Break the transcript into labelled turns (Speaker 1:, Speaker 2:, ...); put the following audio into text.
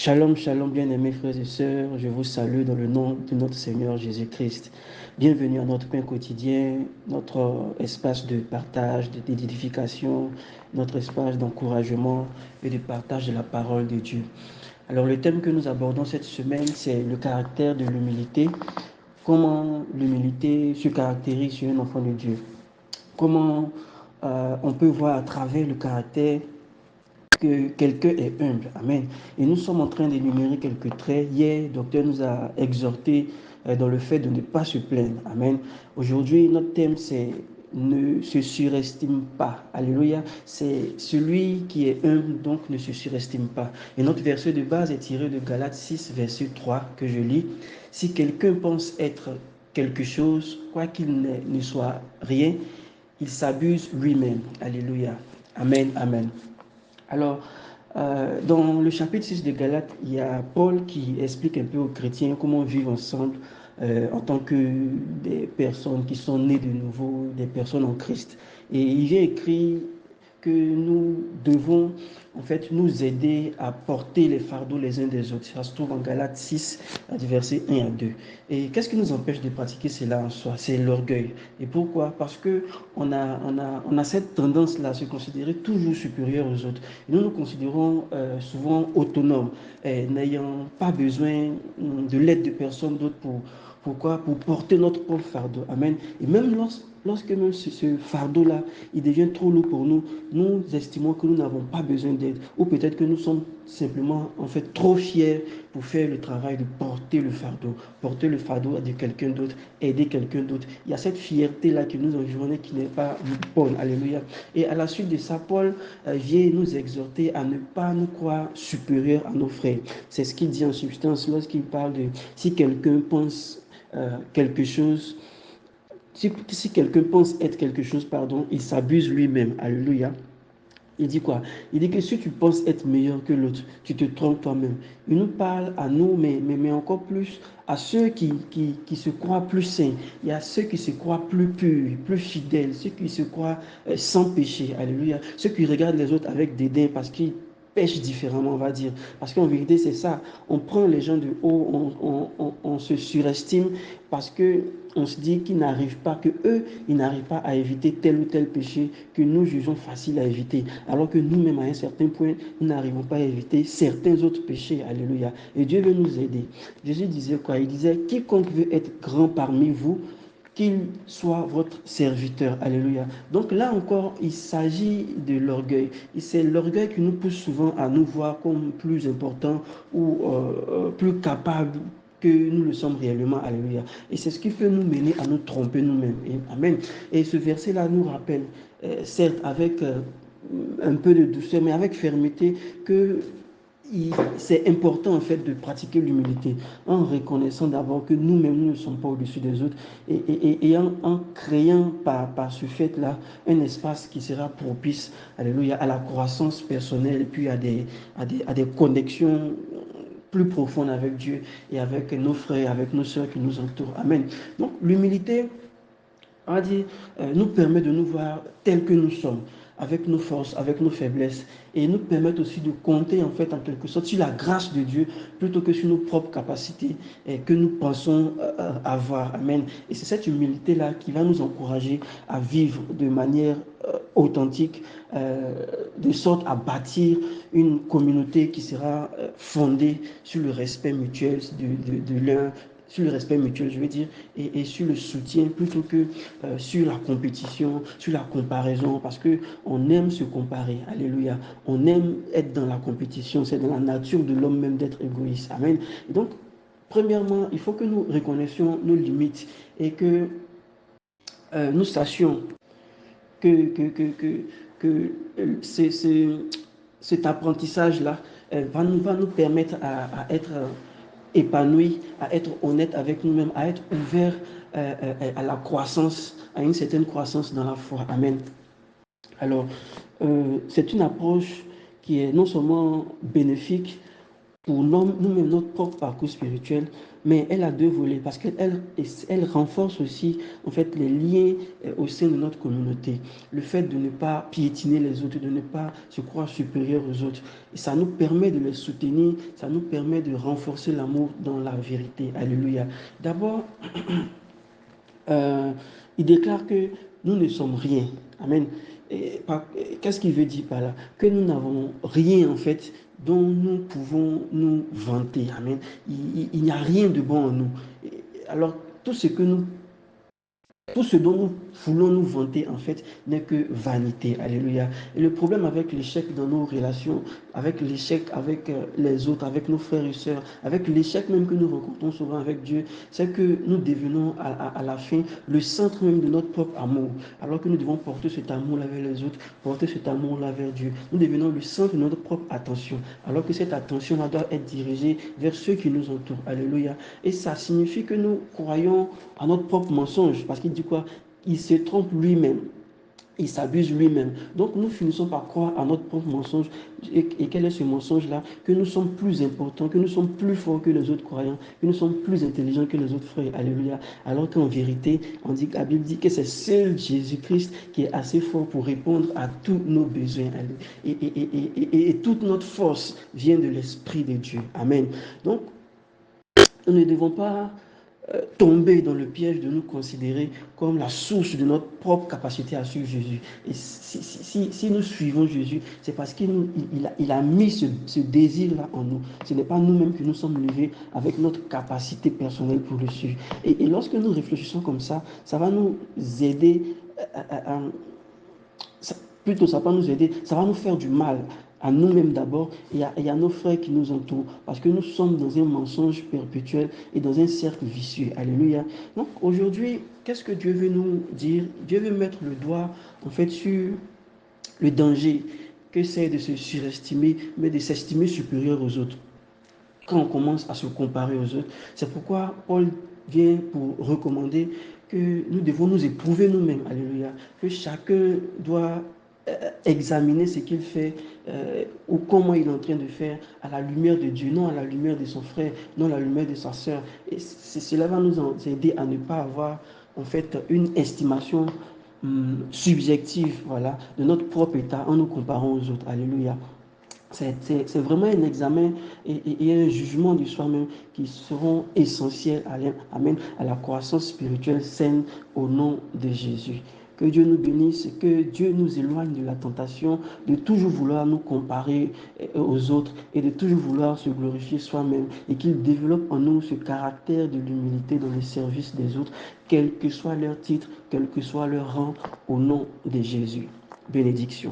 Speaker 1: Shalom, shalom, bien-aimés frères et sœurs, je vous salue dans le nom de notre Seigneur Jésus-Christ. Bienvenue à notre pain quotidien, notre espace de partage, d'édification, notre espace d'encouragement et de partage de la parole de Dieu. Alors le thème que nous abordons cette semaine, c'est le caractère de l'humilité. Comment l'humilité se caractérise chez un enfant de Dieu. Comment on peut voir à travers le caractère que quelqu'un est humble. Amen. Et nous sommes en train d'énumérer quelques traits. Hier, le docteur nous a exhorté dans le fait de ne pas se plaindre. Amen. Aujourd'hui, notre thème, c'est ne se surestime pas. Alléluia. C'est celui qui est humble, donc ne se surestime pas. Et notre verset de base est tiré de Galates 6, verset 3, que je lis. Si quelqu'un pense être quelque chose, quoi qu'il ne soit rien, il s'abuse lui-même. Alléluia. Amen. Amen. Alors, dans le chapitre 6 de Galates, il y a Paul qui explique un peu aux chrétiens comment vivre ensemble en tant que des personnes qui sont nées de nouveau, des personnes en Christ. Et il vient écrire que nous devons en fait nous aider à porter les fardeaux les uns des autres. Ça se trouve en Galates 6, du verset 1 à 2. Et qu'est-ce qui nous empêche de pratiquer cela en soi? C'est l'orgueil. Et pourquoi? Parce que on a cette tendance-là à se considérer toujours supérieur aux autres. Et nous nous considérons souvent autonomes, n'ayant pas besoin de l'aide de personne d'autre pourquoi? Pour porter notre propre fardeau. Amen. Et même lorsque même ce fardeau-là, il devient trop lourd pour nous, nous estimons que nous n'avons pas besoin d'aide. Ou peut-être que nous sommes simplement, en fait, trop fiers pour faire le travail de porter le fardeau de quelqu'un d'autre, aider quelqu'un d'autre. Il y a cette fierté-là qui nous environne qui n'est pas bonne. Alléluia. Et à la suite de ça, Paul vient nous exhorter à ne pas nous croire supérieurs à nos frères. C'est ce qu'il dit en substance lorsqu'il parle de si quelqu'un pense quelque chose, si quelqu'un pense être quelque chose, pardon, il s'abuse lui-même. Alléluia. Il dit quoi? Il dit que si tu penses être meilleur que l'autre, tu te trompes toi-même. Il nous parle à nous, mais encore plus à ceux qui se croient plus saints. Il y a ceux qui se croient plus purs, plus fidèles, ceux qui se croient sans péché. Alléluia. Ceux qui regardent les autres avec dédain parce qu'ils pêchent différemment, on va dire. Parce qu'en vérité, c'est ça. On prend les gens de haut, on se surestime parce que on se dit qu'ils n'arrivent pas, que eux, ils n'arrivent pas à éviter tel ou tel péché que nous jugeons facile à éviter. Alors que nous-mêmes, à un certain point, nous n'arrivons pas à éviter certains autres péchés. Alléluia. Et Dieu veut nous aider. Jésus disait quoi? Il disait, quiconque veut être grand parmi vous, qu'il soit votre serviteur. Alléluia. Donc là encore, il s'agit de l'orgueil. Et c'est l'orgueil qui nous pousse souvent à nous voir comme plus importants ou plus capables que nous le sommes réellement. Alléluia. Et c'est ce qui peut nous mener à nous tromper nous-mêmes. Amen. Et ce verset-là nous rappelle, certes avec un peu de douceur, mais avec fermeté, que c'est important en fait de pratiquer l'humilité en reconnaissant d'abord que nous-mêmes nous ne sommes pas au-dessus des autres et en créant par ce fait-là un espace qui sera propice, alléluia, à la croissance personnelle et puis à des connexions plus profondes avec Dieu et avec nos frères, avec nos sœurs qui nous entourent. Amen. Donc l'humilité, on va dire, nous permet de nous voir tels que nous sommes, avec nos forces, avec nos faiblesses, et nous permettent aussi de compter en fait en quelque sorte sur la grâce de Dieu plutôt que sur nos propres capacités que nous pensons avoir. Amen. Et c'est cette humilité-là qui va nous encourager à vivre de manière authentique, de sorte à bâtir une communauté qui sera fondée sur le respect mutuel de l'un, sur le respect mutuel, je veux dire, et sur le soutien plutôt que sur la compétition, sur la comparaison, parce que on aime se comparer. Alléluia. On aime être dans la compétition. C'est dans la nature de l'homme même d'être égoïste. Amen. Et donc, premièrement, il faut que nous reconnaissions nos limites et que nous sachions que cet apprentissage-là va nous permettre à être épanoui, à être honnête avec nous-mêmes, à être ouvert à la croissance, à une certaine croissance dans la foi. Amen. Alors, c'est une approche qui est non seulement bénéfique pour nous-mêmes notre propre parcours spirituel, mais elle a deux volets parce qu'elle renforce aussi en fait les liens au sein de notre communauté. Le fait de ne pas piétiner les autres, de ne pas se croire supérieur aux autres. Et ça nous permet de les soutenir, ça nous permet de renforcer l'amour dans la vérité. Alléluia. D'abord, euh, il déclare que nous ne sommes rien. Amen. Qu'est-ce qu'il veut dire par là? Que nous n'avons rien en fait dont nous pouvons nous vanter. Amen. Il n'y a rien de bon en nous. Alors, tout ce que nous tout ce dont nous voulons nous vanter, en fait, n'est que vanité. Alléluia. Et le problème avec l'échec dans nos relations, avec l'échec avec les autres, avec nos frères et sœurs, avec l'échec même que nous rencontrons souvent avec Dieu, c'est que nous devenons à la fin le centre même de notre propre amour. Alors que nous devons porter cet amour-là vers les autres, porter cet amour-là vers Dieu. Nous devenons le centre de notre propre attention. Alors que cette attention-là doit être dirigée vers ceux qui nous entourent. Alléluia. Et ça signifie que nous croyons à notre propre mensonge. Parce qu'il dit quoi? Il se trompe lui-même. Il s'abuse lui-même. Donc nous finissons par croire à notre propre mensonge. Et quel est ce mensonge-là? Que nous sommes plus importants, que nous sommes plus forts que les autres croyants, que nous sommes plus intelligents que les autres frères. Alléluia. Alors qu'en vérité, la Bible dit que c'est seul Jésus-Christ qui est assez fort pour répondre à tous nos besoins. Et toute notre force vient de l'Esprit de Dieu. Amen. Donc, nous ne devons pas tomber dans le piège de nous considérer comme la source de notre propre capacité à suivre Jésus. Et si nous suivons Jésus, c'est parce qu'il a mis ce désir-là en nous. Ce n'est pas nous-mêmes que nous sommes levés avec notre capacité personnelle pour le suivre. Et lorsque nous réfléchissons comme ça va nous aider plutôt ça va nous aider, ça va nous faire du mal à nous-mêmes d'abord et à nos frères qui nous entourent, parce que nous sommes dans un mensonge perpétuel et dans un cercle vicieux. Alléluia. Donc aujourd'hui, qu'est-ce que Dieu veut nous dire? Dieu veut mettre le doigt en fait sur le danger que c'est de se surestimer, mais de s'estimer supérieur aux autres. Quand on commence à se comparer aux autres, c'est pourquoi Paul vient pour recommander que nous devons nous éprouver nous-mêmes. Alléluia. Que chacun doit examiner ce qu'il fait ou comment il est en train de faire à la lumière de Dieu, non à la lumière de son frère, non à la lumière de sa sœur. Et cela va nous aider à ne pas avoir en fait une estimation subjective, voilà, de notre propre état en nous comparant aux autres. Alléluia. C'est vraiment un examen et un jugement de soi-même qui seront essentiels à la croissance spirituelle saine au nom de Jésus. Que Dieu nous bénisse, que Dieu nous éloigne de la tentation de toujours vouloir nous comparer aux autres et de toujours vouloir se glorifier soi-même et qu'il développe en nous ce caractère de l'humilité dans le service des autres, quel que soit leur titre, quel que soit leur rang, au nom de Jésus. Bénédiction.